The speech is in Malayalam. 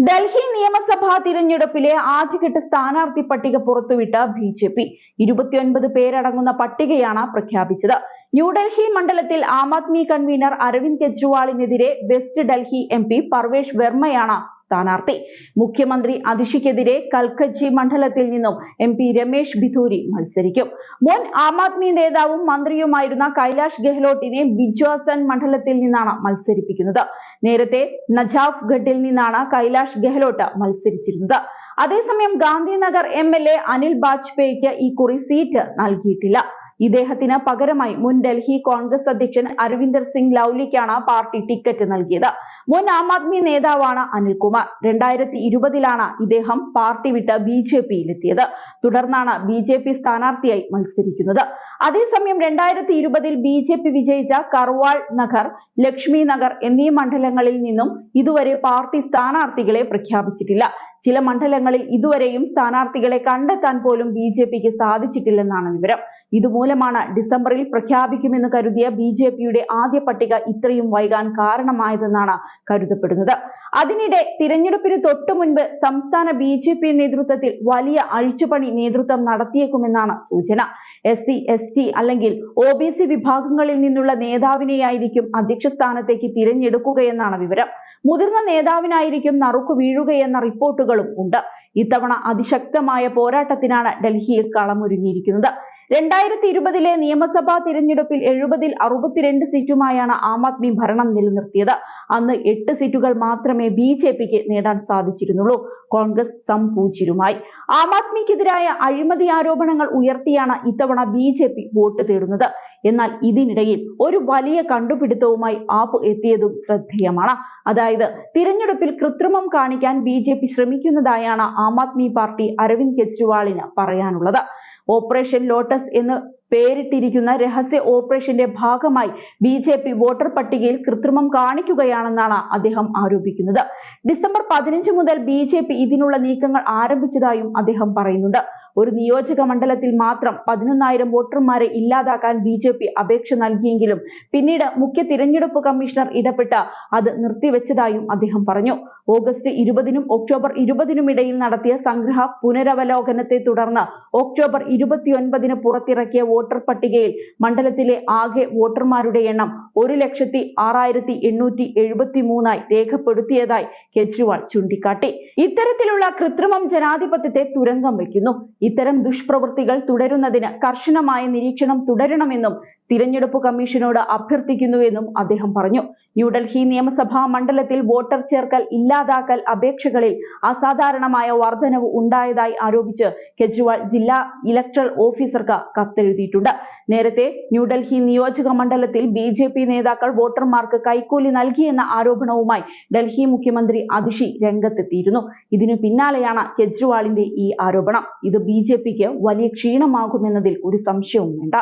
ഡൽഹി നിയമസഭാ തിരഞ്ഞെടുപ്പിലെ ആദ്യഘട്ട സ്ഥാനാർത്ഥി പട്ടിക പുറത്തുവിട്ട ബി.ജെ.പി. 29 പേരടങ്ങുന്ന പട്ടികയാണ് പ്രഖ്യാപിച്ചത്. ന്യൂഡൽഹി മണ്ഡലത്തിൽ ആം ആദ്മി കൺവീനർ അരവിന്ദ് കെജ്രിവാളിനെതിരെ വെസ്റ്റ് ഡൽഹി എം.പി. പർവേഷ് വെർമ്മയാണ് സ്ഥാനാർത്ഥി. മുഖ്യമന്ത്രി അതിഷിക്കെതിരെ കൽക്കജി മണ്ഡലത്തിൽ നിന്നും എം.പി. രമേശ് ബിധൂരി മത്സരിക്കും. മുൻ ആം ആദ്മി നേതാവും മന്ത്രിയുമായിരുന്ന കൈലാഷ് ഗെഹ്ലോട്ടിനെ ബിജ്വാസൻ മണ്ഡലത്തിൽ നിന്നാണ് മത്സരിപ്പിക്കുന്നത്. നേരത്തെ നജാഫ് ഗഡിൽ നിന്നാണ് കൈലാഷ് ഗെഹ്ലോട്ട് മത്സരിച്ചിരുന്നത്. അതേസമയം ഗാന്ധിനഗർ എം.എൽ.എ. അനിൽ ബാജ്പേയിക്ക് ഇക്കുറി സീറ്റ് നൽകിയിട്ടില്ല. ഇദ്ദേഹത്തിന് പകരമായി മുൻ ഡൽഹി കോൺഗ്രസ് അധ്യക്ഷൻ അരവിന്ദർ സിംഗ് ലൗലിക്കാണ് പാർട്ടി ടിക്കറ്റ് നൽകിയത്. മുൻ ആം ആദ്മി നേതാവാണ് അനിൽകുമാർ. 2020-ലാണ് ഇദ്ദേഹം പാർട്ടി വിട്ട് ബി.ജെ.പിയിലെത്തിയത്. തുടർന്നാണ് ബി.ജെ.പി. സ്ഥാനാർത്ഥിയായി മത്സരിക്കുന്നത്. അതേസമയം 2020-ൽ ബി.ജെ.പി. വിജയിച്ച കർവാൾ നഗർ, ലക്ഷ്മി നഗർ എന്നീ മണ്ഡലങ്ങളിൽ നിന്നും ഇതുവരെ പാർട്ടി സ്ഥാനാർത്ഥികളെ പ്രഖ്യാപിച്ചിട്ടില്ല. ചില മണ്ഡലങ്ങളിൽ ഇതുവരെയും സ്ഥാനാർത്ഥികളെ കണ്ടെത്താൻ പോലും ബി.ജെ.പിക്ക് സാധിച്ചിട്ടില്ലെന്നാണ് വിവരം. ഇതുമൂലമാണ് ഡിസംബറിൽ പ്രഖ്യാപിക്കുമെന്ന് കരുതിയ ബി.ജെ.പിയുടെ ആദ്യ പട്ടിക ഇത്രയും വൈകാൻ കാരണമായതെന്നാണ് കരുതപ്പെടുന്നത്. അതിനിടെ തിരഞ്ഞെടുപ്പിന് തൊട്ടു മുൻപ് സംസ്ഥാന ബി.ജെ.പി. നേതൃത്വത്തിൽ വലിയ അഴിച്ചുപണി നേതൃത്വം നടത്തിയേക്കുമെന്നാണ് സൂചന. SC, ST അല്ലെങ്കിൽ OBC വിഭാഗങ്ങളിൽ നിന്നുള്ള നേതാവിനെയായിരിക്കും അധ്യക്ഷ സ്ഥാനത്തേക്ക് തിരഞ്ഞെടുക്കുകയെന്നാണ് വിവരം. മുതിർന്ന നേതാവിനായിരിക്കും നറുക്കു വീഴുകയെന്ന റിപ്പോർട്ടുകളും ഉണ്ട്. ഇത്തവണ അതിശക്തമായ പോരാട്ടത്തിനാണ് ഡൽഹിയിൽ കളമൊരുങ്ങിയിരിക്കുന്നത്. 2020-ലെ നിയമസഭാ തിരഞ്ഞെടുപ്പിൽ 70-ൽ 62 സീറ്റുമായാണ് ആം ആദ്മി ഭരണം നിലനിർത്തിയത്. അന്ന് 8 സീറ്റുകൾ മാത്രമേ ബി.ജെ.പിക്ക് നേടാൻ സാധിച്ചിരുന്നുള്ളൂ. കോൺഗ്രസ് സംപൂജ്യരുമായി. ആം ആദ്മിക്കെതിരായ അഴിമതി ആരോപണങ്ങൾ ഉയർത്തിയാണ് ഇത്തവണ ബി.ജെ.പി. വോട്ട് തേടുന്നത്. എന്നാൽ ഇതിനിടയിൽ ഒരു വലിയ കണ്ടുപിടുത്തവുമായി ആപ്പ് എത്തിയതും ശ്രദ്ധേയമാണ്. അതായത് തിരഞ്ഞെടുപ്പിൽ കൃത്രിമം കാണിക്കാൻ ബി.ജെ.പി. ശ്രമിക്കുന്നതായാണ് ആം ആദ്മി പാർട്ടി അരവിന്ദ് കെജ്രിവാളിന് പറയാനുള്ളത്. ഓപ്പറേഷൻ ലോട്ടസ് എന്ന് പേരിട്ടിരിക്കുന്ന രഹസ്യ ഓപ്പറേഷന്റെ ഭാഗമായി ബി.ജെ.പി. വോട്ടർ പട്ടികയിൽ കൃത്രിമം കാണിക്കുകയാണെന്നാണ് അദ്ദേഹം ആരോപിക്കുന്നത്. ഡിസംബർ 15 മുതൽ ബി.ജെ.പി. ഇതിനുള്ള നീക്കങ്ങൾ ആരംഭിച്ചതായും അദ്ദേഹം പറയുന്നുണ്ട്. ഒരു നിയോജക മണ്ഡലത്തിൽ മാത്രം 11,000 വോട്ടർമാരെ ഇല്ലാതാക്കാൻ ബി.ജെ.പി. അപേക്ഷ നൽകിയെങ്കിലും പിന്നീട് മുഖ്യ തിരഞ്ഞെടുപ്പ് കമ്മീഷണർ ഇടപെട്ട് അത് നിർത്തിവെച്ചതായും അദ്ദേഹം പറഞ്ഞു. ഓഗസ്റ്റ് 20-നും ഒക്ടോബർ 20-നും ഇടയിൽ നടത്തിയ സംഗ്രഹ പുനരവലോകനത്തെ തുടർന്ന് ഒക്ടോബർ 29-ന് പുറത്തിറക്കിയ വോട്ടർ പട്ടികയിൽ മണ്ഡലത്തിലെ ആകെ വോട്ടർമാരുടെ എണ്ണം 1,06,873 രേഖപ്പെടുത്തിയതായി കെജ്രിവാൾ ചൂണ്ടിക്കാട്ടി. ഇത്തരത്തിലുള്ള കൃത്രിമം ജനാധിപത്യത്തെ തുരങ്കം വയ്ക്കുന്നു. ഇത്തരം ദുഷ്പ്രവൃത്തികൾ തുടരുന്നതിന് കർശനമായ നിരീക്ഷണം തുടരണമെന്നും തിരഞ്ഞെടുപ്പ് കമ്മീഷനോട് അഭ്യർത്ഥിക്കുന്നുവെന്നും അദ്ദേഹം പറഞ്ഞു. ന്യൂഡൽഹി നിയമസഭാ മണ്ഡലത്തിൽ വോട്ടർ ചേർക്കൽ ഇല്ലാതാക്കൽ അപേക്ഷകളിൽ അസാധാരണമായ വർധനവ് ഉണ്ടായതായി ആരോപിച്ച് കെജ്രിവാൾ ജില്ലാ ഇലക്ടറൽ ഓഫീസർക്ക് കത്തെഴുതിയിട്ടുണ്ട്. നേരത്തെ ന്യൂഡൽഹി നിയോജക മണ്ഡലത്തിൽ ബി.ജെ.പി. നേതാക്കൾ വോട്ടർമാർക്ക് കൈക്കൂലി നൽകിയെന്ന ആരോപണവുമായി ഡൽഹി മുഖ്യമന്ത്രി അതിഷി രംഗത്തെത്തിയിരുന്നു. ഇതിനു പിന്നാലെയാണ് കെജ്രിവാളിന്റെ ഈ ആരോപണം. ഇത് ബി.ജെ.പിക്ക് വലിയ ക്ഷീണമാകുമെന്നതിൽ ഒരു സംശയവും വേണ്ട.